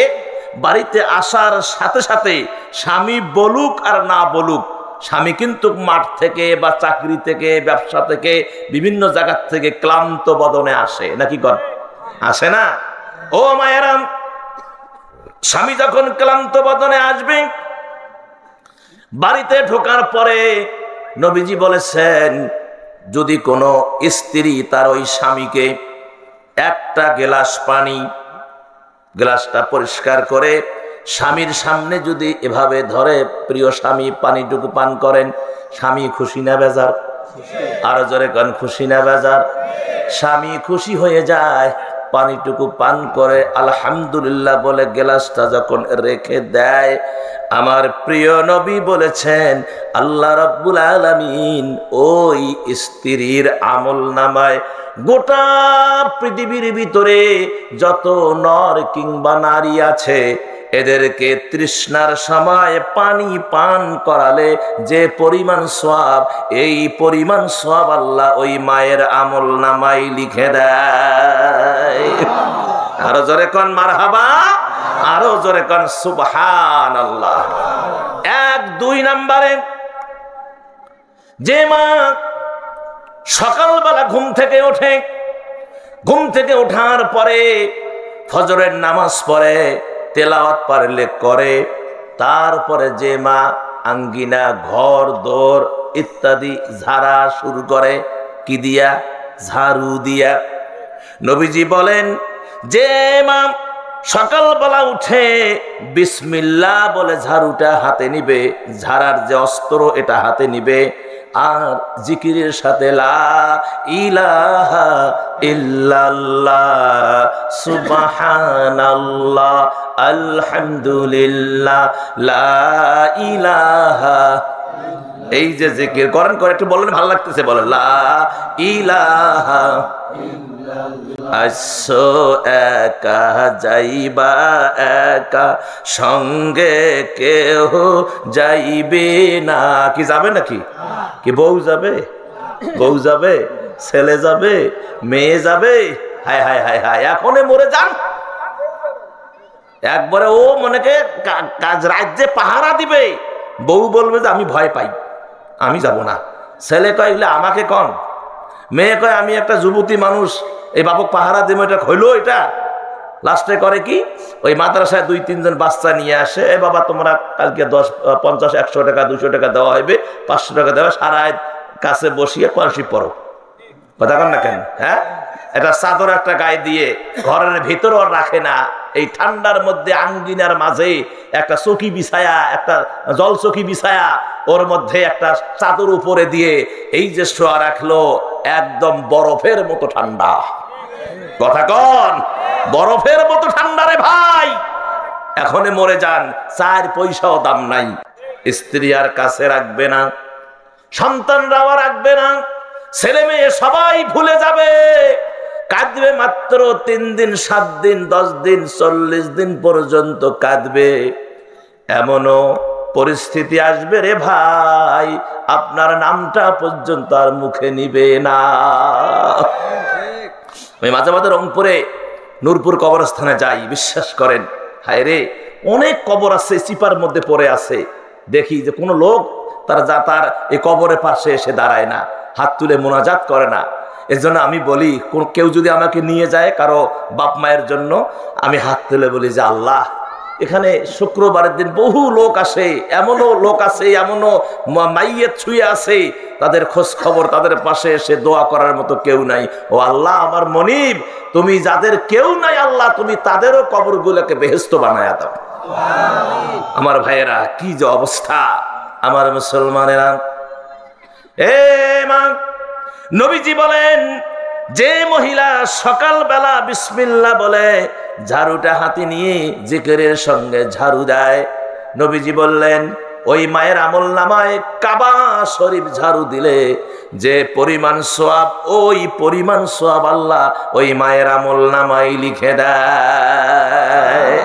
বাড়িতে আসার সাথে সাথে স্বামী বলুক আর না বলুক, স্বামী কিন্তু মাঠ থেকে বা চাকরি থেকে, ব্যবসা থেকে, বিভিন্ন জায়গা থেকে ক্লান্ত বদনে আসে, নাকি কর? আসে না? ও মায়েরাম, স্বামী যখন ক্লান্ত বদনে আসবে, বাড়িতে ঢোকার পরে নবীজি বলেছেন, যদি কোনো স্ত্রী তার ওই স্বামীকে একটা গ্লাস পানি, গ্লাসটা পরিষ্কার করে স্বামীর সামনে যদি এভাবে ধরে, প্রিয় স্বামী পানিটুকু পান করেন, স্বামী খুশি না বেজার? আরো জোরে কান, খুশি না বেজার? স্বামী খুশি হয়ে যায়, পানিটুকু পান করে আলহামদুলিল্লাহ বলে গ্লাসটা যখন রেখে দেয়, আমার প্রিয় নবী বলেছেন আল্লাহ রাব্বুল আলামিন ওই স্ত্রীর আমল নামায় গোটা পৃথিবীর ভিতরে যত নর কিংবা নারী আছে, এদেরকে তৃষ্ণার সময় পানি পান করালে যে পরিমাণ সওয়াব, এই পরিমাণ সওয়াব আল্লাহ ওই মায়ের আমল নামায় লিখে দেয়। আরো জোরে কোন মারহাবা, আরো জোরে কোন সুবহানাল্লাহ। 1-2 নম্বরে, যে মা সকালবেলা ঘুম থেকে ওঠে, ঘুম থেকে ওঠার পরে ফজরের নামাজ পড়ে, তেলাওয়াত পারলে করে, তারপরে যে মা আঙ্গিনা, ঘর দোর ইত্যাদি ঝাড়া শুরু করে, কি দিয়া? ঝাড়ু দিয়া। নবীজি বলেন, যে মা সকালবেলা উঠে বিসমিল্লাহ বলে ঝাড়ুটা হাতে নিবে, ঝাড়ার যে অস্ত্র এটা হাতে নিবে, আর জিকিরের সাথে লা ইলাহা ইল্লাল্লাহ সুবহানাল্লাহ আলহামদুলিল্লাহ লা ইলাহা, এই যে জিকির করেন, করে একটু বলেন, ভালো লাগতেছে, বলেন লা ইলাহা আসো একা যাইবা একা, সঙ্গে কেহ যাইবে না। কি যাবে নাকি? কি বউ যাবে? বউ যাবে, ছেলে যাবে, মেয়ে যাবে? হায় হায় হায় হায়, এখনই মরে যান। একবারে ও মনেকে কাজ রাজ্যে পাহারা দিবে, বউ বলবে যে আমি ভয় পাই, আমি যাব না। ছেলে কয় আমাকে কন, মেয়ে কয় আমি একটা যুবতী মানুষ, এই বাবুক পাহারা দেবো, এটা হইলো এটা। লাস্টে করে কি, ওই মাদ্রাসায় 2-3 জন বাচ্চা নিয়ে আসে, এ বাবা তোমরা কালকে 10, 50, 100 টাকা 200 টাকা দেওয়া হইবে, 500 টাকা দেওয়া, সারা কাছে বসিয়ে কোরআন পড়ো। কথা কন না কেন? হ্যাঁ, এটা চাদর একটা গায়ে দিয়ে ঘরের ভিতর আর রাখে না, এই ঠান্ডার মধ্যে আঙ্গিনার মাঝে একটা চকি বিছায়া, একটা জল চকি বিছায়া, ওর মধ্যে একটা চাদর উপরে দিয়ে এই যে শোয়া রাখলো, একদম বরফের মতো ঠান্ডা। কথা কন, বরফের মতো ঠান্ডা রে ভাই। এখনে মরে যান, 4 পয়সাও দাম নাই। স্ত্রী আর কাছে রাখবে না, সন্তানরাও রাখবে না, ছেলে মেয়ে সবাই ভুলে যাবে, কাঁদবে মাত্র 3 দিন, 7 দিন, 10 দিন, 40 দিন পর্যন্ত কাঁদবে। এমনও পরিস্থিতি আসবে রে ভাই, আপনার নামটা পর্যন্ত আর মুখে নিবে না। আমি মাঝে মাঝে রংপুরে নূরপুর কবরস্থানে যাই, বিশ্বাস করেন, হায় রে, অনেক কবর আছে চিপার মধ্যে পড়ে আছে, দেখি যে কোনো লোক তার এই কবরের পাশে এসে দাঁড়ায় না, হাত তুলে মোনাজাত করে না। এজন্য আমি বলি কেউ যদি আমাকে নিয়ে যায় কারো বাপ মায়ের জন্য, আমি হাত তুলে বলি যে আল্লাহ, এখানে শুক্রবারের দিন বহু লোক আসে, এমনও লোক আছে, এমনও মাইয়েত ছুঁয়ে আছে, তাদের খোঁজ খবর, তাদের পাশে এসে দোয়া করার মতো কেউ নাই। ও আল্লাহ আমার মনিব, তুমি যাদের কেউ নাই আল্লাহ, তুমি তাদেরও কবরগুলোকে বেহেশত বানায়া দাও। আমার ভাইয়েরা, কি যে অবস্থা আমার মুসলমানেরা। মা, নবীজি বলেন যে মহিলা সকালবেলা বিসমিল্লাহ বলে ঝাড়ুটা হাতে নিয়ে জিকিরের সঙ্গে ঝাড়ু দেয়, নবীজি বললেন ওই মায়ের আমলনামায় কাবা শরীফ ঝাড়ু দিলে যে পরিমাণ সওয়াব, ওই পরিমাণ সওয়াব আল্লাহ ওই মায়ের আমলনামায় লিখে দেয়।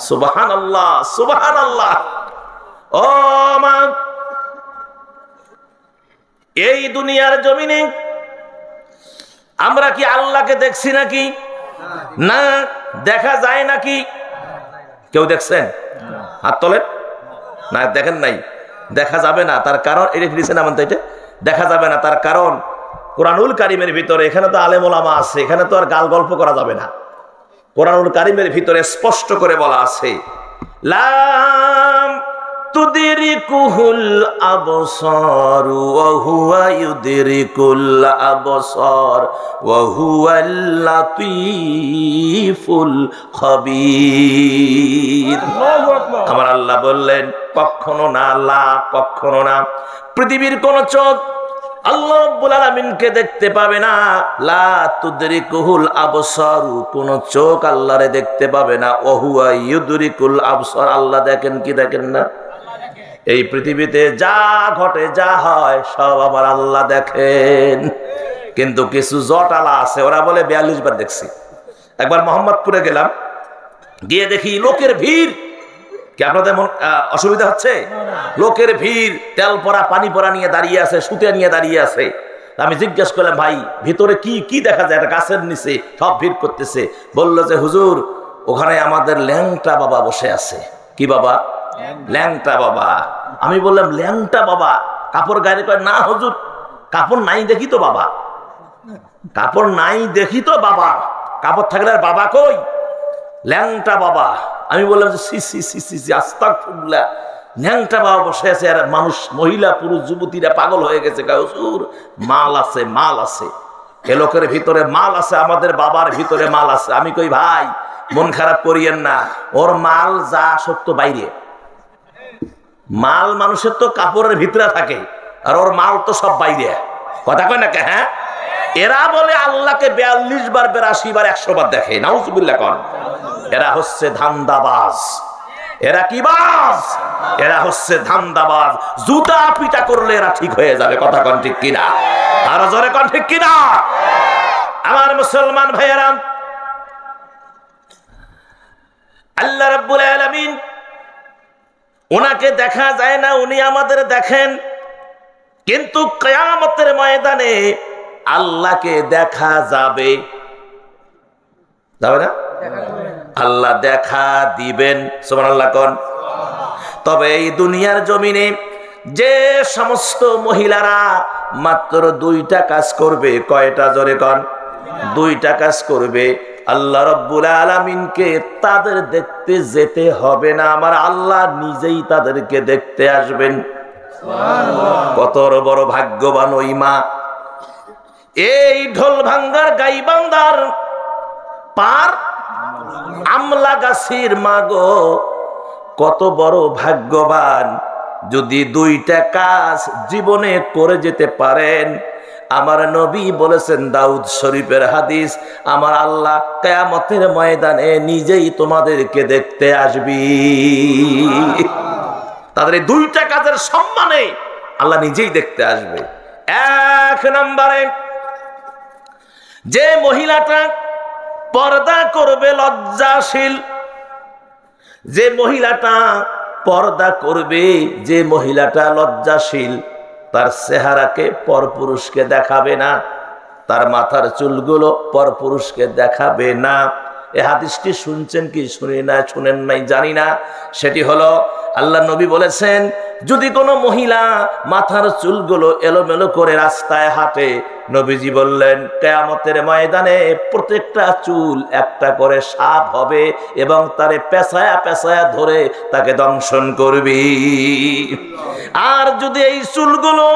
সুবহানাল্লাহ, সুবহানাল্লাহ। ও মা, এই দুনিয়ার জমিনে আমরা কি আল্লাহকে দেখছি নাকি? না, দেখা যায় নাকি? কেউ দেখছেন? হাত তোলেন। না, দেখেন নাই। দেখা যাবে না, তার কারণ এটা লিখেছেন আমার, এটা দেখা যাবে না তার কারণ কোরআনুল কারিমের ভিতরে, এখানে তো আলেম ওলামা আছে, এখানে তো আর গাল গল্প করা যাবে না। কোরআনুল কারিমের ভিতরে স্পষ্ট করে বলা আছে, লাম তুদরিকুহুল আবসার ওয়া হুয়া ইউদরিকুল আবসার ওয়া হুয়াল লাতীফুল খাবীর। আমার আল্লাহ বললেন কখনো না, লা কখনো না, পৃথিবীর কোন চোখ আল্লাহ রাব্বুল আলামিনকে দেখতে পাবে না। লা তুদরিকুহুল আবসার, কোন চোখ আল্লাহরে দেখতে পাবে না। ওয়া হুয়া ইউদরিকুল আবসার, আল্লাহ দেখেন কি দেখেন না? এই পৃথিবীতে যা ঘটে যা হয় সব আমার আল্লাহ দেখেন। কিন্তু কিছু জটালা আছে, ওরা বলে 42 বার দেখছি। একবার মোহাম্মদপুরে গেলাম, গিয়ে দেখি লোকের ভিড়। কি আপনাদের অসুবিধা হচ্ছে? লোকের ভিড়, তেল পরা পানি পরা নিয়ে দাঁড়িয়ে আছে, সুতে নিয়ে দাঁড়িয়ে আছে। আমি জিজ্ঞেস করলাম, ভাই ভিতরে কি কি দেখা যায়? একটা গাছের নিচে সব ভিড় করতেছে। বললো যে হুজুর, ওখানে আমাদের ল্যাংটা বাবা বসে আছে। কি বাবা? ল্যাংটা বাবা। আমি বললাম ল্যাংটা বাবা, কাপড় গায়ে? কয় না হুজুর, কাপড় নাই দেখি তো বাবা। কাপড় নাই দেখি তো বাবা, কাপড় থাকলে আর বাবা কই? ল্যাংটা বাবা। আমি বললাম যে সি সি সি সি, আস্তাগফিরুল্লাহ, ল্যাংটা বাবা বসে আছে, আর মানুষ, মহিলা পুরুষ যুবতীরা পাগল হয়ে গেছে। হুজুর মাল আছে, মাল আছে, এ লোকের ভিতরে মাল আছে, আমাদের বাবার ভিতরে মাল আছে। আমি কই ভাই মন খারাপ করিয়েন না, ওর মাল যা সত্য বাইরে। মাল মানুষের তো কাপড়ের ভিতরে থাকে, আর ওর মাল তো সব বাইরে। কথা কয় না কে? হ্যাঁ, এরা বলে আল্লাহকে 42 বার 82 বার 100 বার দেখে। নাউজুবিল্লাহ কোন। এরা হচ্ছে ধান্দাবাজ। এরা কি বাজ? এরা হচ্ছে ধান্দাবাজ। জুতা পিটা করলে এরা ঠিক হয়ে যাবে। কথা কোন ঠিক কিনা? আর জোরে কোন ঠিক কিনা? আমার মুসলমান ভাইয়েরা, আল্লাহ রাব্বুল আলামিন, ওনাকে দেখা যায় না, উনি আমাদের দেখেন। কিন্তু কিয়ামতের ময়দানে আল্লাহকে দেখা যাবে, যাবে না? আল্লাহ দেখা দিবেন। সুবহানাল্লাহ কোন। তবে এই দুনিয়ার জমিনে যে সমস্ত মহিলারা মাত্র 2টা কাজ করবে, কয়টা? জোরে কোন। 2টা কাজ করবে, আল্লাহ রাব্বুল আলামিনকে তাদের দেখতে যেতে হবে না, আমার আল্লাহ নিজেই তাদেরকে দেখতে আসবেন। কত বড় ভাগ্যবান ওই মা। এই ঢোল ভাঙ্গার গাইবান্দার পার আমলা গাছির মা গো, কত বড় ভাগ্যবান। যদি 2টা কাজ জীবনে করে যেতে পারেন, আমার নবী বলেছেন, দাউদ শরীফের হাদিস, আমার আল্লাহ কিয়ামতের ময়দানে নিজেই তোমাদেরকে দেখতে আসবি। তাদের এই 2টা কাজের সম্মানে আল্লাহ নিজেই দেখতে আসবে। 1 নম্বরে, যে মহিলাটা পর্দা করবে, লজ্জাশীল, যে মহিলাটা পর্দা করবে, যে মহিলাটা লজ্জাশীল, তার চেহারাকে পরপুরুষকে দেখাবে না, তার মাথার চুলগুলো পরপুরুষকে দেখাবে না। এই হাদিসটি শুনছেন কি শুনেন নাই জানি না। সেটি হলো আল্লাহ নবী বলেছেন, যদি কোনো মহিলা মাথার চুলগুলো এলোমেলো করে রাস্তায় হাঁটে, নবীজি বললেন কিয়ামতের ময়দানে প্রত্যেকটা চুল একটা করে সাপ হবে এবং তারে পেঁচায়া পেঁচায়া ধরে তাকে দংশন করবি। আর যদি এই চুলগুলো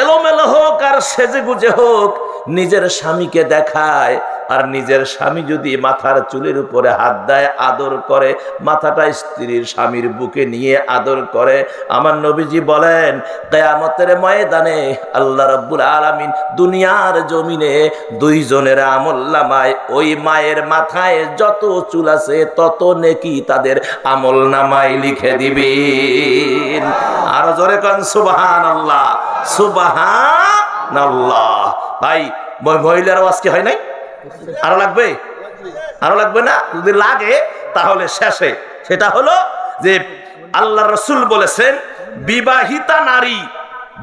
এলোমেলো হোক আর সেজে গুজে হোক, নিজের স্বামীকে দেখায়, আর নিজের স্বামী যদি মাথার চুলের উপরে হাত দেয়, আদর করে, মাথাটা স্ত্রীর স্বামীর বুকে নিয়ে আদর করে, আমার নবীজি বলেন কিয়ামতের ময়দানে আল্লাহ রাব্বুল আলামিন দুনিয়ার জমিনে দুইজনের আমলনামায় ওই মায়ের মাথায় যত চুল আছে তত নেকি তাদের আমলনামায় লিখে দিবেন। আর জোরে কোন সুবহানাল্লাহ, সুবহানাল্লাহ। ভাই মহিলারও আজকে হয় নাই? আরো লাগবে? আরো লাগবে না? যদি লাগে তাহলে শেষে সেটা হলো যে আল্লাহ রাসূল বলেছেন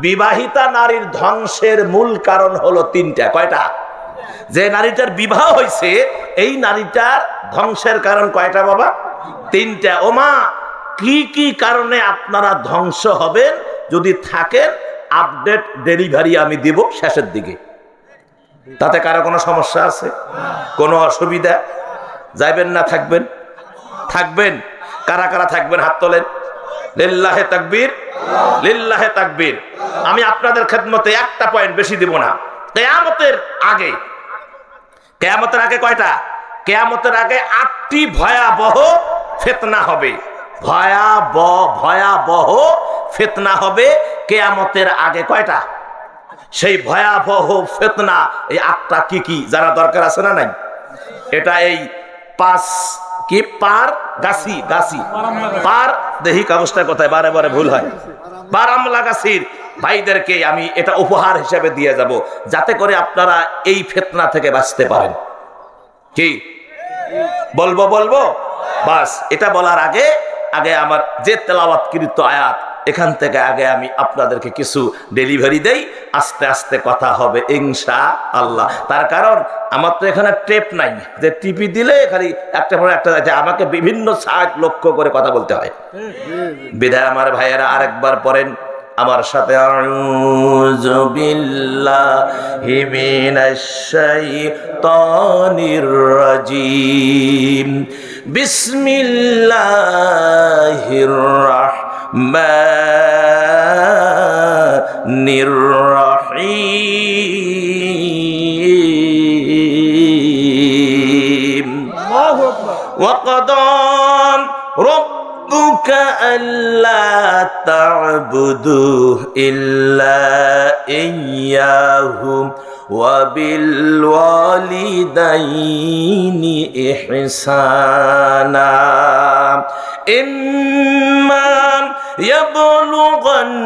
বিবাহিতা নারীর ধ্বংসের মূল কারণ হলো তিনটা। কয়টা? যে নারীটার বিবাহ হয়েছে এই নারীটার ধ্বংসের কারণ কয়টা বাবা? তিনটা। ওমা, কি কি কারণে আপনারা ধ্বংস হবেন যদি থাকেন, আপডেট ডেলিভারি আমি দিব শেষের দিকে। তাতে কারো কোনো সমস্যা আছে? কোনো অসুবিধা? যাইবেন না থাকবেন? থাকবেন। কারা কারা থাকবেন হাত তোলেন। লিল্লাহে তাকবীর, লিল্লাহে তাকবীর। আমি আপনাদের খেদমতে একটা পয়েন্ট বেশি দিব না। কিয়ামতের আগে কয়টা? কিয়ামতের আগে 8টি ভয়াবহ ফিতনা হবে। ভয়াবহ ফিতনা হবে কিয়ামতের আগে। কয়টা? সেই ভয়াবহ ফিতনা এই 8টা কি কি জানা দরকার আছে না নাই? এটা এই 5 কি পার দেহি কাগজটা কোথায় বারে বারে ভুল হয়। বারামলা গাছির ভাইদেরকে আমি এটা উপহার হিসেবে দিয়ে যাব, যাতে করে আপনারা এই ফিতনা থেকে বাঁচতে পারেন। কি বলবো? বাস, এটা বলার আগে আমার যে তেলাওয়াতকৃত আয়াত এখান থেকে আগে আমি আপনাদেরকে কিছু ডেলিভারি দেই, আস্তে আস্তে কথা হবে ইনশাআল্লাহ। তার কারণ আমার তো এখানে টেপ নাই যে টিপি দিলে খালি একটা পরে একটা যাচ্ছে, আমাকে বিভিন্ন সাইড লক্ষ্য করে কথা বলতে হয়। বিধায় আমার ভাইয়েরা আরেকবার পড়েন আমার সাথে, আউযু বিল্লাহি মিনাশ শাইতানির রাজিম, বিসমিল্লাহির রাহমানির রাহিম। ওয়া ক্বাদা রাব্বুকা আল্লা তা'বুদু ইল্লা ইয়্যাহু ওয়া বিল ওয়ালিদাইনি ইহসানা। ইম্মা ইয়াবলুগান্না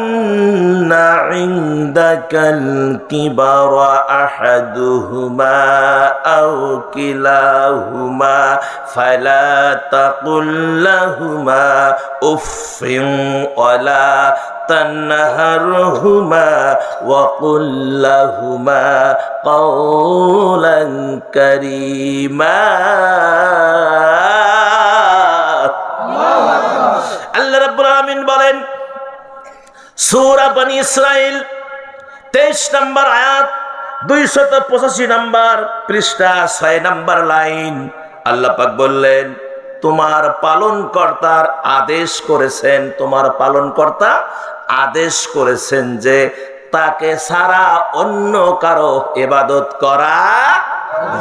ইনদাকাল কিবারা আহাদুহুমা আও কিলাহুমা ফালা তাকুল লাহুমা উফফিন ওয়ালা তানহারহুমা ওয়া কুল লাহুমা কাওলান কারীমা। আল্লাহ রাব্বুল আলামিন বলেন সূরা বনী ইসরাইল 23 নম্বর আয়াত 285 নম্বর পৃষ্ঠা 6 নম্বর লাইন। আল্লাহ পাক বললেন তোমার পালনকর্তার আদেশ করেছেন, তোমার পালনকর্তা আদেশ করেছেন যে তাকে ছাড়া অন্য কারো ইবাদত করা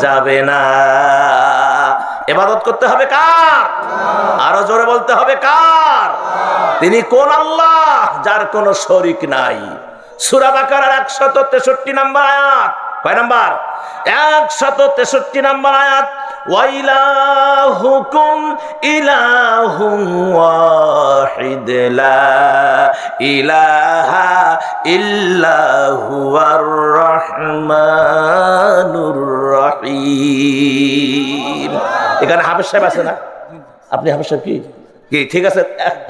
যাবে না। ইবাদত করতে হবে কার? আরো জোরে বলতে হবে কার? তিনি কোন আল্লাহ যার কোনো শরীক নাই। সূরা বাকারার 163 নম্বর আয়াত। কয় নম্বর? 163 নম্বর আয়াত। ওয়া ইলাহুকুম ইলাহুন ওয়াহিদ লা ইলাহা ইল্লা হুয়ার রহমানুর রহিম। এখানে হাফেজ সাহেব আছে না? আপনি হাফেজ সাহেব কি ঠিক আছে?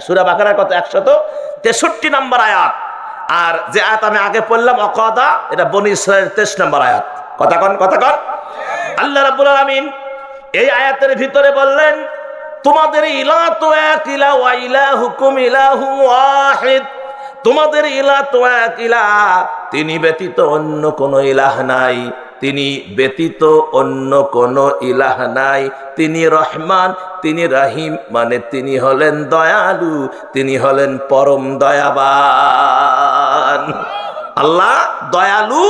সূরা বাকারার কত? 163 নম্বর আয়াত। আর যে আয়াত আমি আগে পড়লাম ওয়াকাদা, এটা বনী ইসরাইলের 23 নম্বর আয়াত। কথা কন। আল্লাহ রাব্বুল আলামিন এই আয়াতের ভিতরে বললেন তোমাদের ইলাহ তো এক ইলাহ, ওয়া ইলাহুকুম ইলাহুন ওয়াহিদ, তোমাদের ইলাহ তো এক ইলাহ, তিনি ব্যতীত অন্য কোনো ইলাহ নাই, তিনি ব্যতীত অন্য কোনো ইলাহ নাই। তিনি রহমান, তিনি রহিম, মানে তিনি হলেন দয়ালু, তিনি হলেন পরম দয়াবান। আল্লাহ দয়ালু,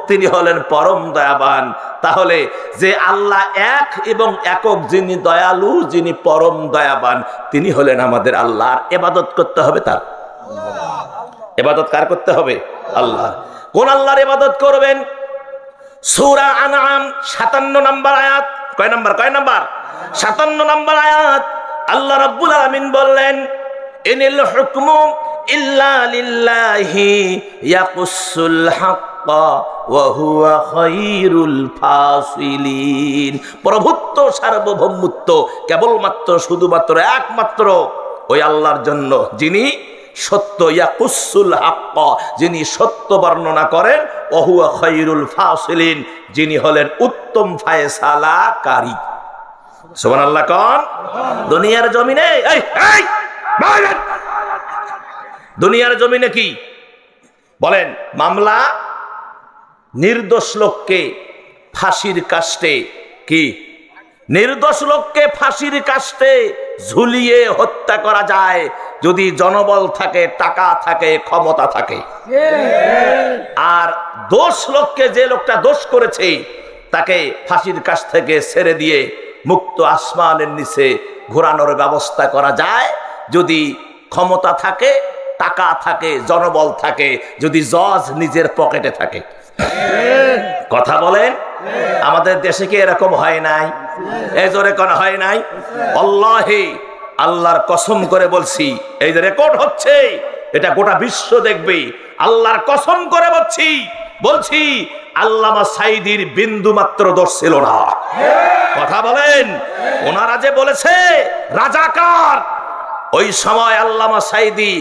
তিনি হলেন পরম দয়াবান। তাহলে যে আল্লাহ এক এবং একক, যিনি দয়ালু, যিনি পরম দয়াবান, তিনি হলেন আমাদের আল্লাহ। ইবাদত করতে হবে তার। ইবাদত কার করতে হবে? আল্লাহ। কোন আল্লাহর ইবাদত করবেন? সূরা আনআম 57 নম্বর আয়াত। কয় নম্বর? 57 নম্বর আয়াত। আল্লাহ রাব্বুল আলামিন বললেন, ইনিল হুকমু ইল্লা লিল্লাহি ইয়াকুসুল হাক্কা ওয়া হুয়া খায়রুল ফাসিলিন। প্রভুত্ব, সার্বভৌমত্ব কেবলমাত্র, শুধুমাত্র, একমাত্র ওই আল্লাহর জন্য, যিনি সত্য, ইয়াকুসুল হাক্কা, যিনি সত্য বর্ণনা করেন, ওয়া হুয়া খায়রুল ফাসিলিন, যিনি হলেন উত্তম ফায়সালাকারী। সুবহানাল্লাহ। কোন? দুনিয়ার জমিনে, দুনিয়ার জমিনে কি বলেন? মামলা, নির্দোষ লোককে ফাঁসির কাস্টে, কি নির্দোষ লোককে ফাঁসির কাস্টে ঝুলিয়ে হত্যা করা যায় যদি জনবল থাকে, টাকা থাকে, ক্ষমতা থাকে। আর দোষ লোককে, যে লোকটা দোষ করেছে, তাকে ফাঁসির কাছ থেকে ছেড়ে দিয়ে মুক্ত আসমানের নিচে ঘোরানোর ব্যবস্থা করা যায় যদি ক্ষমতা থাকে, টাকা থাকে, জনবল থাকে, যদি জজ নিজের পকেটে থাকে। কথা বলেন, আমাদের দেশে কি এরকম হয় নাই? এই জোরে কোন হয় নাই? আল্লাহি, আল্লাহর কসম করে বলছি, এই যে রেকর্ড হচ্ছে, এটা গোটা বিশ্ব দেখবে। আল্লাহর কসম করে বলছি, আল্লামা সাঈদীর বিন্দু মাত্র দোষ ছিল না। কথা বলেন, ওনারা যে বলেছে রাজাকার, ওই সময় আল্লামা সাঈদী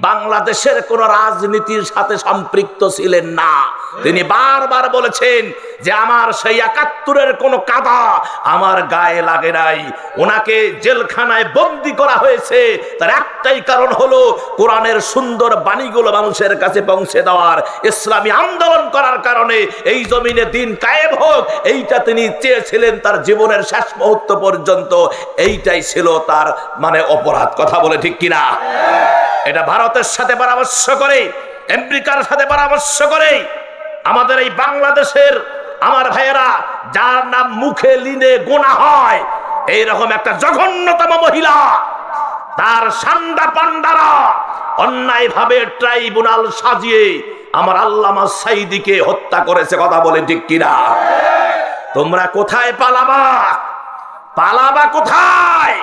বাংলাদেশের কোন রাজনীতির সাথে সম্পৃক্ত ছিলেন না। তিনি বারবার বলেছেন যে আমার সেই ৭১-এর কোন কাদা আমার গায়ে লাগে নাই। ওনাকে জেলখানায় বন্দী করা হয়েছে, তার একটাই কারণ হলো কোরআনের সুন্দর বাণীগুলো মানুষের কাছে পৌঁছে দেওয়ার, ইসলামী আন্দোলন করার কারণে এই জমিনে দিন কায়েম হোক, এইটা তিনি চেয়েছিলেন তার জীবনের শেষ মুহূর্ত পর্যন্ত। এইটাই ছিল তার মানে অপরাধ। কথা বলে ঠিক কিনা? এটা ভারতের সাথে পরামর্শ করে, আমেরিকার সাথে পরামর্শ করে আমাদের এই বাংলাদেশের আমার ভাইয়েরা, যার নাম মুখে লিনে গোনা হয়, এইরকম একটা জঘন্যতম মহিলা, তার সান্ডা পান্ডারা অন্যায় ভাবে ট্রাইব্যুনাল সাজিয়ে আমার আল্লামা সাঈদীকে হত্যা করেছে। কথা বলে ঠিক কিনা? তোমরা কোথায় পালাবা? পালাবা কোথায়?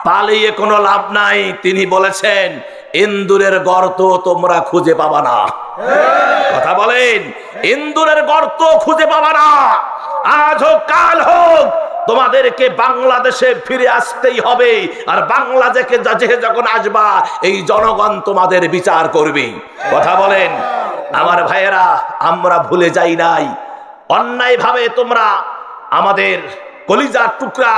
পালিয়ে কোনো লাভ নাই। তিনি বলেছেন, ইন্দুরের গর্ত তোমরা খুঁজে পাবা না। কথা বলেন, ইন্দুরের গর্ত খুঁজে পাবা না। আজ হোক কাল হোক তোমাদেরকে বাংলাদেশে ফিরে আসতেই হবে। আর বাংলাদেশে যখন আসবা, এই জনগণ তোমাদের বিচার করবে। কথা বলেন আমার ভাইয়েরা, আমরা ভুলে যাই নাই। অন্যায় ভাবে তোমরা আমাদের কলিজার টুকরা,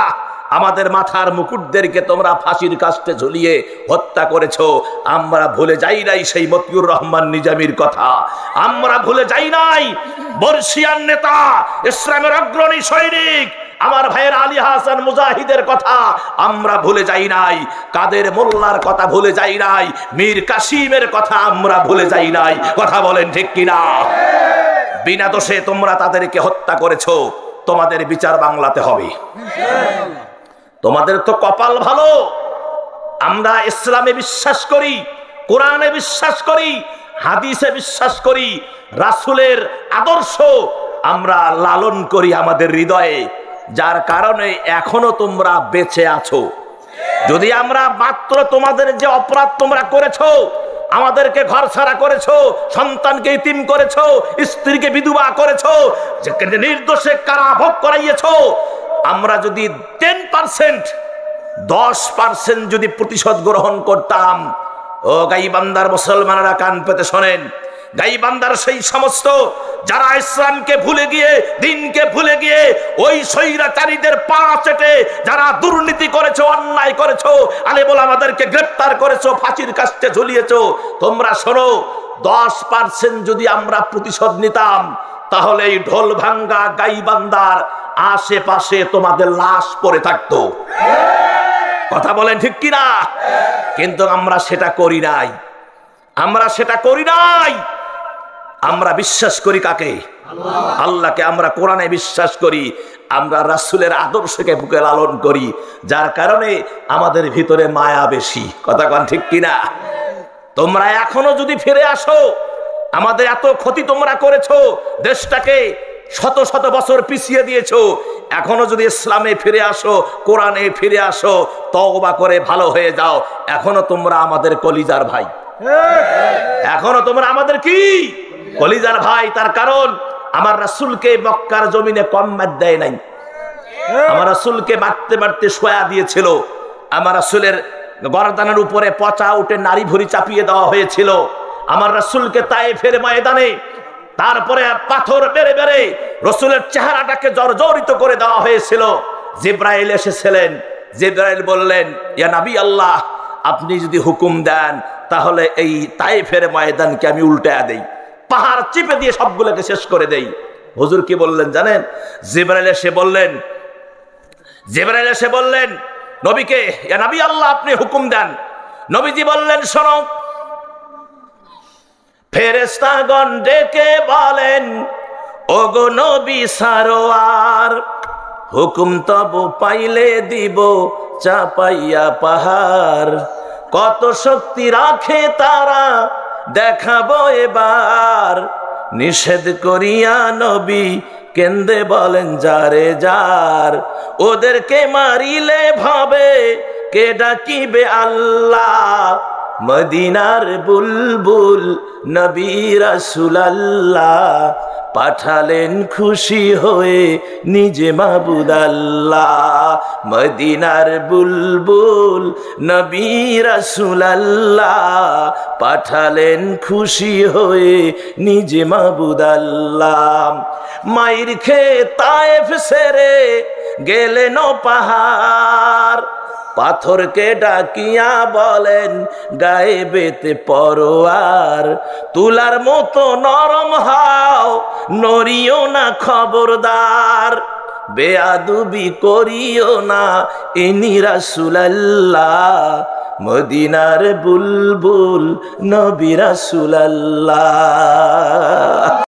আমাদের মাথার মুকুটদেরকে তোমরা ফাঁসির কাস্টে ঝুলিয়ে হত্যা করেছো। আমরা ভুলে যাই নাই সেই মতিউর রহমান নিজামীর কথা। আমরা ভুলে যাই নাই বর্ষিয়ান নেতা, ইসলামের অগ্রণী সৈনিক আমার ভাইয়ের আলী হাসান মুজাহিদের কথা আমরা ভুলে যাই নাই। কাদের মোল্লার কথা ভুলে যাই নাই। মীর কাসিমের কথা আমরা ভুলে যাই নাই। কথা বলেন ঠিক কিনা? বিনা দোষে তোমরা তাদেরকে হত্যা করেছো, তোমাদের বিচার বাংলাতে হবে। তোমাদের তো কপাল ভালো। আমরা ইসলামে বিশ্বাস করি, কোরআনে বিশ্বাস করি, হাদিসে বিশ্বাস করি, রাসূলের আদর্শ আমরা লালন করি আমাদের হৃদয়ে, যার কারণে এখনো তোমরা বেঁচে আছো। যদি আমরা মাত্র তোমাদের যে অপরাধ তোমরা করেছো, আমাদেরকে ঘর ছাড়া করেছো, সন্তানকে ইতিম করেছো, স্ত্রীকে বিধবা করেছো, নির্দোষে কারাভোগ করাইয়েছো, আমরা যদি 10%, 10% যদি প্রতিশোধ গ্রহণ করতাম, ও গাইবান্ধার মুসলমানেরা কান পেতে শোনেন, গাইবান্ধার সেই সমস্ত যারা ইসলামকে ভুলে গিয়ে দিনকে ভুলে গিয়ে ওই স্বৈরাচারীদের পা চেটে যারা দুর্নীতি করেছো, অন্যায় করেছো, আলেম ওলামাদেরকে গ্রেফতার করেছো, ফাঁসির কাস্টে ঝুলিয়েছো, তোমরা শোনো, 10% যদি আমরা প্রতিশোধ নিতাম তাহলে এই ঢোল ভাঙ্গা গাইবান্ধার আশেপাশে তোমাদের লাশ পড়ে থাকতো। কথা বলেন ঠিক কিনা? কিন্তু আমরা সেটা করি নাই, আমরা সেটা করি নাই। আমরা বিশ্বাস করি কাকে? আল্লাহকে। আমরা কোরআনে বিশ্বাস করি, আমরা রাসূলের আদর্শকে বুকে লালন করি, যার কারণে আমাদের ভিতরে মায়া বেশি। কথা কন ঠিক কিনা? তোমরা এখনো যদি ফিরে আসো, আমাদের এত ক্ষতি তোমরা করেছো, দেশটাকে শত শত বছর পিছিয়ে দিয়েছো, এখনো যদি ইসলামে ফিরে আসো, কোরআনে ফিরে আসো, তওবা করে ভালো হয়ে যাও, এখনো তোমরা আমাদের কলিজার ভাই, এখনো তোমরা আমাদের কি কলিজার ভাই। তার কারণ আমার রাসূলকে মক্কার জমিনে কম মার দেয় নাই, আমার রাসূলকে মারতে মারতে শোয়া দিয়েছিল, আমার রাসূলের গর্দানের উপরে পচা উঠে নারী ভুঁড়ি চাপিয়ে দেওয়া হয়েছিল, আমার রাসূলকে তায়েফের ময়দানে তারপরে পাথর বেড়ে বেড়ে রাসূলের চেহারাটাকে জর্জরিত করে দেওয়া হয়েছিল। জিবরাইল এসেছিলেন, জিবরাইল বললেন, ইয়া নবী আল্লাহ, আপনি যদি হুকুম দেন তাহলে এই তায়েফের ময়দানকে আমি উল্টায়া দেই, পাহাড় চিপে দিয়ে সবগুলোকে শেষ করে দেই। হুজুর কি বললেন জানেন? জিবরাইল এসে বললেন নবীকে, ইয়া নবী আল্লাহ, আপনি হুকুম দেন। নবীজি বললেন, শোনো, ফেরেশতাগণ ডেকে বলেন, ওগো নবী সারোয়ার, হুকুম তব পাইলে দিব চাপাইয়া পাহাড়, কত শক্তি রাখে তারা দেখাবো এবার, নিষেধ করিয়া নবী কেন্দে বলেন যারে যার, ওদেরকে মারিলে ভাবে কে ডাকিবে আল্লাহ, মদিনার বুলবুল নবী রাসূলুল্লাহ পাঠালেন খুশি হয়ে নিজে মাবুদ আল্লাহ, মদিনার বুলবুল নবী রাসূলুল্লাহ পাঠালেন খুশি হয়ে নিজে মাবুদ আল্লাহ। মাইর খেয়ে তায়েফ সেরে গেলেন পাহাড়, পাথরকে ডাকিয়া বলেন গায়েবেতে পরোয়ার, তুলার মতো নরম হাও নড়িও না খবরদার, বেয়াদবি করিও না ইনি রাসূলুল্লাহ, মদিনার বুলবুল নবী রাসূলুল্লাহ।